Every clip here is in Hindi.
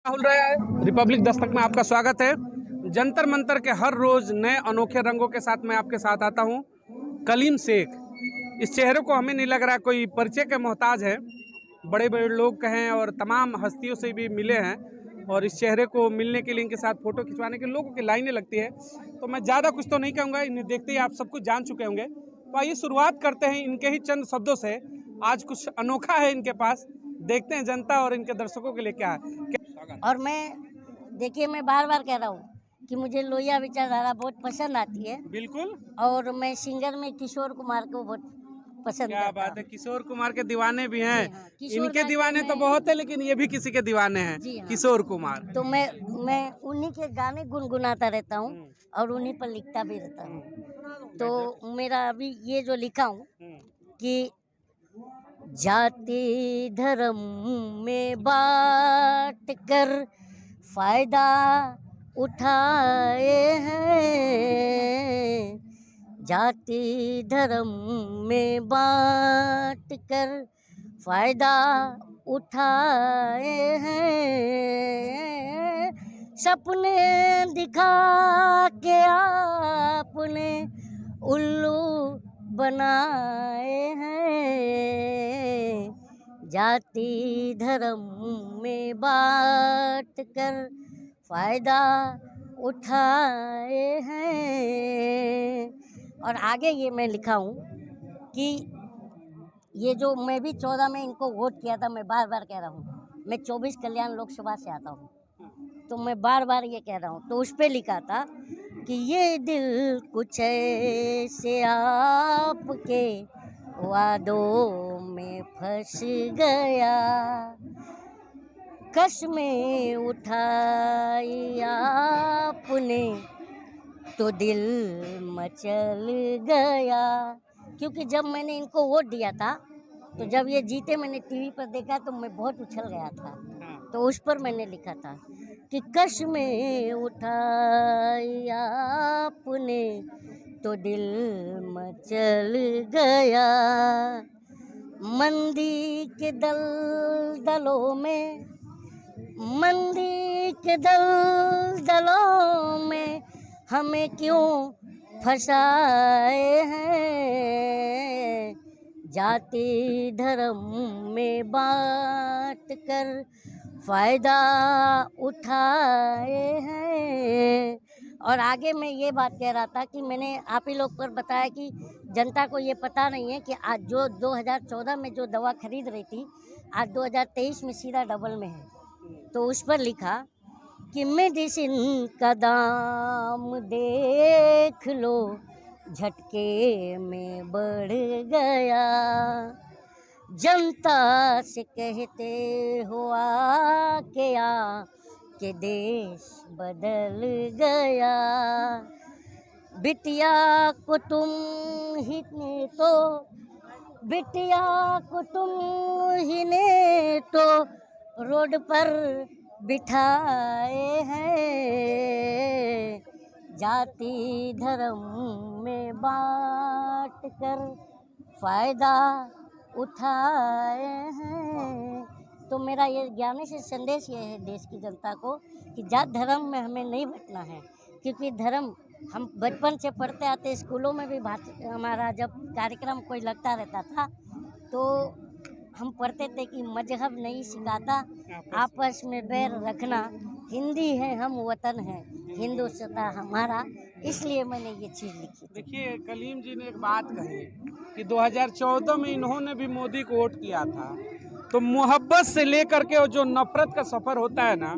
राहुल राय, रिपब्लिक दस्तक में आपका स्वागत है। जंतर मंतर के हर रोज नए अनोखे रंगों के साथ मैं आपके साथ आता हूं। कलीम शेख, इस चेहरे को हमें नहीं लग रहा कोई परिचय के मोहताज है। बड़े बड़े लोग कहें और तमाम हस्तियों से भी मिले हैं और इस चेहरे को मिलने के लिए इनके साथ फोटो खिंचवाने के लोगों की लाइनें लगती है। तो मैं ज़्यादा कुछ तो नहीं कहूँगा, इन्हें देखते ही आप सब कुछ जान चुके होंगे। तो आइए शुरुआत करते हैं इनके ही चंद शब्दों से। आज कुछ अनोखा है इनके पास, देखते हैं जनता और इनके दर्शकों के लिए क्या है। और मैं बार बार कह रहा हूँ कि मुझे लोहिया विचारधारा बहुत पसंद आती है। बिल्कुल, और मैं सिंगर में किशोर कुमार को बहुत पसंद क्या करता बात है। हूँ। किशोर कुमार के दीवाने भी हैं। हाँ, किशोर इनके दा दीवाने के तो मैं- बहुत है, लेकिन ये भी किसी के दीवाने हैं। जी हाँ। किशोर कुमार। तो मैं उन्हीं के गाने गुनगुनाता रहता हूँ और उन्हीं पर लिखता भी रहता हूँ। तो मेरा अभी ये जो लिखा हूँ कि जाति धर्म में बांट कर फायदा उठाए हैं, जाति धर्म में बांट कर फायदा उठाए हैं, सपने दिखा के आपने उल्लू बनाए हैं, जाति धर्म में बांट कर फायदा उठाए हैं। और आगे ये मैं लिखा हूँ कि ये जो मैं भी 14 में इनको वोट किया था, मैं बार बार कह रहा हूँ, मैं 24 कल्याण लोकसभा से आता हूँ, तो मैं बार बार ये कह रहा हूँ। तो उस पर लिखा था कि ये दिल कुछ ऐसे आपके वादों में फंस गया, कसमें उठाई आपने तो दिल मचल गया। क्योंकि जब मैंने इनको वोट दिया था, तो जब ये जीते मैंने टीवी पर देखा तो मैं बहुत उछल गया था। तो उस पर मैंने लिखा था कि कसमें उठाई आपने तो दिल मचल गया, मंदी के दलदलों में, मंदी के दलदलों में हमें क्यों फंसाए हैं, जाति धर्म में बांट कर फायदा उठाए हैं। और आगे मैं ये बात कह रहा था कि मैंने आप ही लोग पर बताया कि जनता को ये पता नहीं है कि आज जो 2014 में जो दवा खरीद रही थी, आज 2023 में सीधा डबल में है। तो उस पर लिखा कि मेडिसिन का दाम देख लो झटके में बढ़ गया, जनता से कहते हो क्या कि देश बदल गया, बिटिया को तुम ही ने तो, बिटिया को तुम ही ने तो रोड पर बिठाए हैं, जाति धर्म में बांट कर फायदा उठाए हैं। तो मेरा ये ज्ञान से संदेश ये है देश की जनता को कि जात धर्म में हमें नहीं बंटना है। क्योंकि धर्म हम बचपन से पढ़ते आते, स्कूलों में भी हमारा जब कार्यक्रम कोई लगता रहता था तो हम पढ़ते थे कि मजहब नहीं सिखाता आपस में बैर रखना, हिंदी है हम वतन है हिंदुस्तान हमारा, इसलिए मैंने ये चीज़ लिखी। देखिए, कलीम जी ने एक बात कही कि 2014 में इन्होंने भी मोदी को वोट किया था। तो मोहब्बत से लेकर के जो नफरत का सफर होता है ना,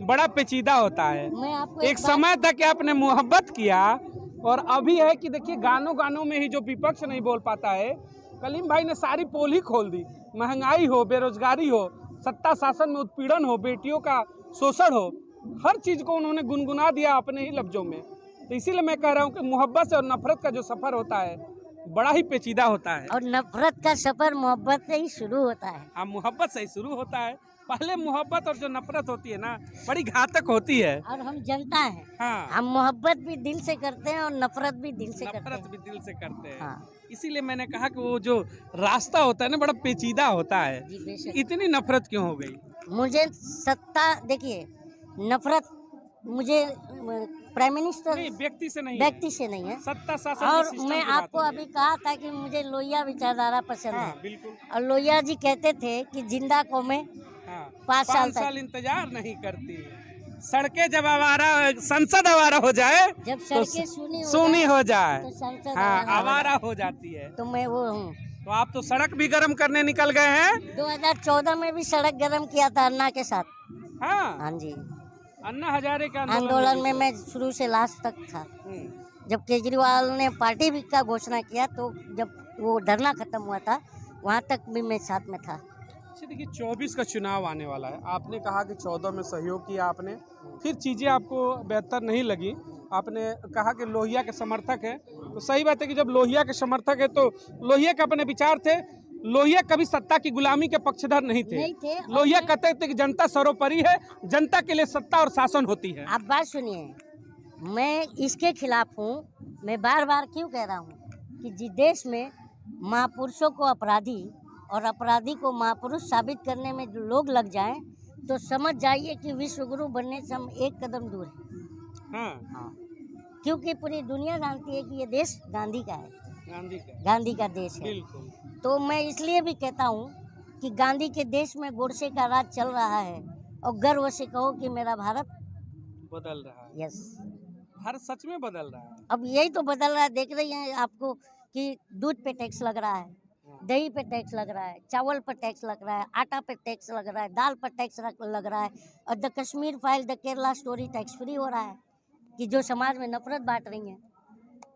बड़ा पेचीदा होता है। मैं आपको एक समय था कि आपने मोहब्बत किया और अभी है कि देखिए गानों में ही जो विपक्ष नहीं बोल पाता है, कलीम भाई ने सारी पोल ही खोल दी। महंगाई हो, बेरोजगारी हो, सत्ता शासन में उत्पीड़न हो, बेटियों का शोषण हो, हर चीज को उन्होंने गुनगुना दिया अपने ही लफ्जों में। तो इसीलिए मैं कह रहा हूँ कि मोहब्बत से और नफरत का जो सफर होता है बड़ा ही पेचीदा होता है। और नफरत का सफर मोहब्बत से ही शुरू होता है। हाँ, मोहब्बत से ही शुरू होता है। पहले मोहब्बत और जो नफरत होती है ना, बड़ी घातक होती है। और हम जनता हैं, हाँ, हम मोहब्बत भी दिल से करते हैं और नफरत भी दिल से करते नफरत हैं। भी दिल से करते हैं। हाँ। इसीलिए मैंने कहा कि वो जो रास्ता होता है ना, बड़ा पेचीदा होता है। जी बेशक। इतनी नफरत क्यों हो गई? मुझे सत्ता, देखिए, नफरत मुझे प्राइम मिनिस्टर नहीं, व्यक्ति से नहीं व्यक्ति से नहीं है। सत्ता शासन और के सिस्टम मैं की बात आपको हो रही अभी है। कहा था कि मुझे लोहिया विचारधारा पसंद हाँ, है। बिल्कुल। और लोहिया जी कहते थे कि जिंदा कौमें हाँ, 5 साल 5 तक, साल इंतजार नहीं करती। सड़कें जब आवारा, संसद आवारा हो जाए जब तो सड़कें सूनी सूनी हो जाए, तो संसद हाँ, आवारा आवारा हो जाती है। तो मैं वो हूँ। तो आप तो सड़क भी गर्म करने निकल गए हैं। 2014 में भी सड़क गर्म किया था अन्ना के साथ। हाँ, हाँ जी, अन्ना हजारे के आंदोलन में भी मैं शुरू से लास्ट तक था। हम्म, जब केजरीवाल ने पार्टी भी का घोषणा किया, तो जब वो धरना खत्म हुआ था, वहाँ तक भी मैं साथ में था। अच्छा, देखिए 24 का चुनाव आने वाला है। आपने कहा कि 14 में सहयोग किया आपने, फिर चीज़ें आपको बेहतर नहीं लगी। आपने कहा कि लोहिया के समर्थक हैं, तो सही बात है कि जब लोहिया के समर्थक है तो लोहिया के अपने विचार थे। लोहिया कभी सत्ता की गुलामी के पक्षधर नहीं थे। नहीं थे, और लोहिया मैं- कहते थे कि जनता सर्वोपरि है, जनता के लिए सत्ता और शासन होती है। आप बात सुनिए, मैं इसके खिलाफ हूँ। मैं बार बार क्यों कह रहा हूँ कि जिस देश में महापुरुषों को अपराधी और अपराधी को महापुरुष साबित करने में जो लोग लग जाएं, तो समझ जाइए कि विश्व गुरु बनने से हम एक कदम दूर हैं। हाँ, क्योंकि पूरी दुनिया जानती है कि ये देश गांधी का है, गांधी का देश है। बिल्कुल। तो मैं इसलिए भी कहता हूँ कि गांधी के देश में गोडसे का राज चल रहा है, और गर्व से कहो कि मेरा भारत बदल रहा है। यस, भारत सच में बदल रहा है। अब यही तो बदल रहा है। देख रही हैं आपको कि दूध पे टैक्स लग रहा है, दही पे टैक्स लग रहा है, चावल पर टैक्स लग रहा है, आटा पे टैक्स लग रहा है, दाल पर टैक्स लग रहा है, और the Kashmir file, the Kerala story tax free हो रहा है, कि जो समाज में नफरत बांट रही है।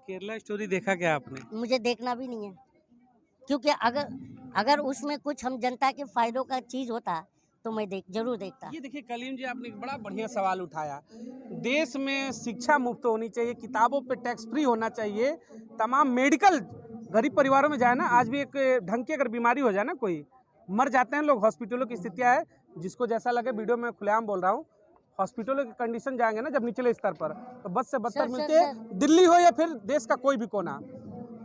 केरला स्टोरी देखा क्या आपने? मुझे देखना भी नहीं है, क्योंकि अगर उसमें कुछ हम जनता के फायदों का चीज होता तो मैं जरूर देखता। ये देखिए कलीम जी, आपने एक बड़ा बढ़िया सवाल उठाया। देश में शिक्षा मुफ्त होनी चाहिए, किताबों पे टैक्स फ्री होना चाहिए, तमाम मेडिकल गरीब परिवारों में जाए ना, आज भी एक ढंग की अगर बीमारी हो जाए ना, कोई मर जाते हैं लोग, हॉस्पिटलों की स्थितियाँ है, जिसको जैसा लगे, वीडियो में खुलेआम बोल रहा हूँ, हॉस्पिटलों की कंडीशन जाएंगे ना जब निचले स्तर पर, तो बद से बदतर मिलते हैं, दिल्ली हो या फिर देश का कोई भी कोना।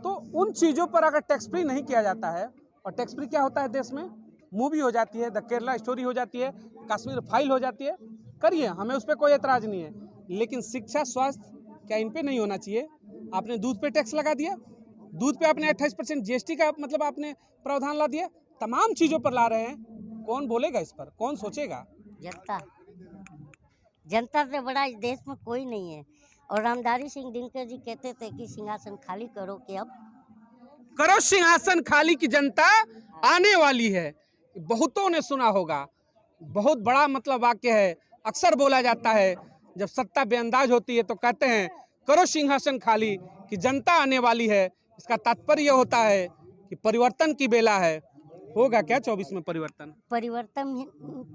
तो उन चीज़ों पर अगर टैक्स फ्री नहीं किया जाता है, और टैक्स फ्री क्या होता है देश में, मूवी हो जाती है, द केरला स्टोरी हो जाती है, कश्मीर फाइल हो जाती है, करिए, हमें उस पर कोई एतराज़ नहीं है, लेकिन शिक्षा, स्वास्थ्य, क्या इन पे नहीं होना चाहिए? आपने दूध पे टैक्स लगा दिया, दूध पे आपने 28% जीएसटी का मतलब आपने प्रावधान ला दिया, तमाम चीज़ों पर ला रहे हैं। कौन बोलेगा इस पर, कौन सोचेगा? जनता से बड़ा इस देश में कोई नहीं है। और रामधारी सिंह दिनकर जी कहते थे कि सिंहासन खाली करो, कि अब करो सिंहासन खाली की जनता आने वाली है। बहुतों ने सुना होगा, बहुत बड़ा मतलब वाक्य है, अक्सर बोला जाता है, जब सत्ता बेअंदाज होती है तो कहते हैं करो सिंहासन खाली कि जनता आने वाली है। इसका तात्पर्य यह होता है कि परिवर्तन की बेला है। होगा क्या 24 में परिवर्तन?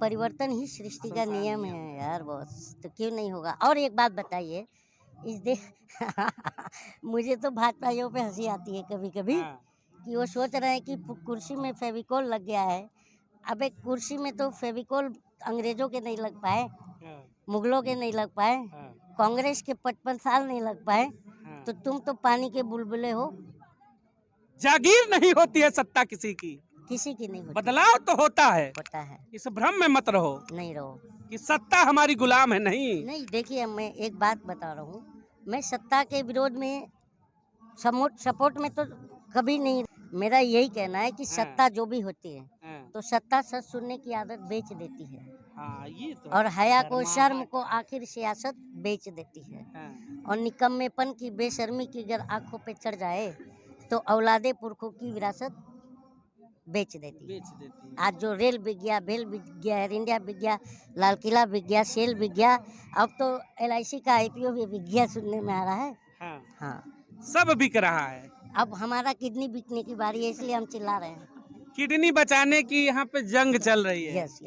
परिवर्तन ही सृष्टि का नियम है यार बॉस, तो क्यों नहीं होगा। और एक बात बताइए, इस देश मुझे तो भाजपाइयों पे हंसी आती है कभी कभी, कि वो सोच रहे हैं कि कुर्सी में फेविकोल लग गया है। अबे कुर्सी में तो फेविकोल अंग्रेजों के नहीं लग पाए, मुगलों के नहीं लग पाए, कांग्रेस के 55 साल नहीं लग पाए, तो तुम तो पानी के बुलबुले हो। जागीर नहीं होती है सत्ता किसी की नहीं होती, बदलाव तो होता है। इस भ्रम में मत रहो, नहीं रहो कि सत्ता हमारी गुलाम है। नहीं, देखिए, मैं एक बात बता रहा हूँ, मैं सत्ता के विरोध में सपोर्ट में तो कभी नहीं। मेरा यही कहना है कि सत्ता जो भी होती है, तो सत्ता सच सुनने की आदत बेच देती है, ये तो और हया को, शर्म को आखिर सियासत बेच देती है। और निकम्मेपन की, बेशर्मी की अगर आंखों पे चढ़ जाए तो औलादे पुरखों की विरासत बेच देती है। आज जो रेल बिक गया, बेल बिक गया, एयर इंडिया बिक गया, लाल किला बिक गया, सेल बिक गया, अब तो LIC का IPO भी बिक गया, सुनने में आ रहा है। हाँ, सब बिक रहा है। अब हमारा किडनी बिकने की बारी है, इसलिए हम चिल्ला रहे हैं। किडनी बचाने की यहाँ पे जंग चल रही है। यस।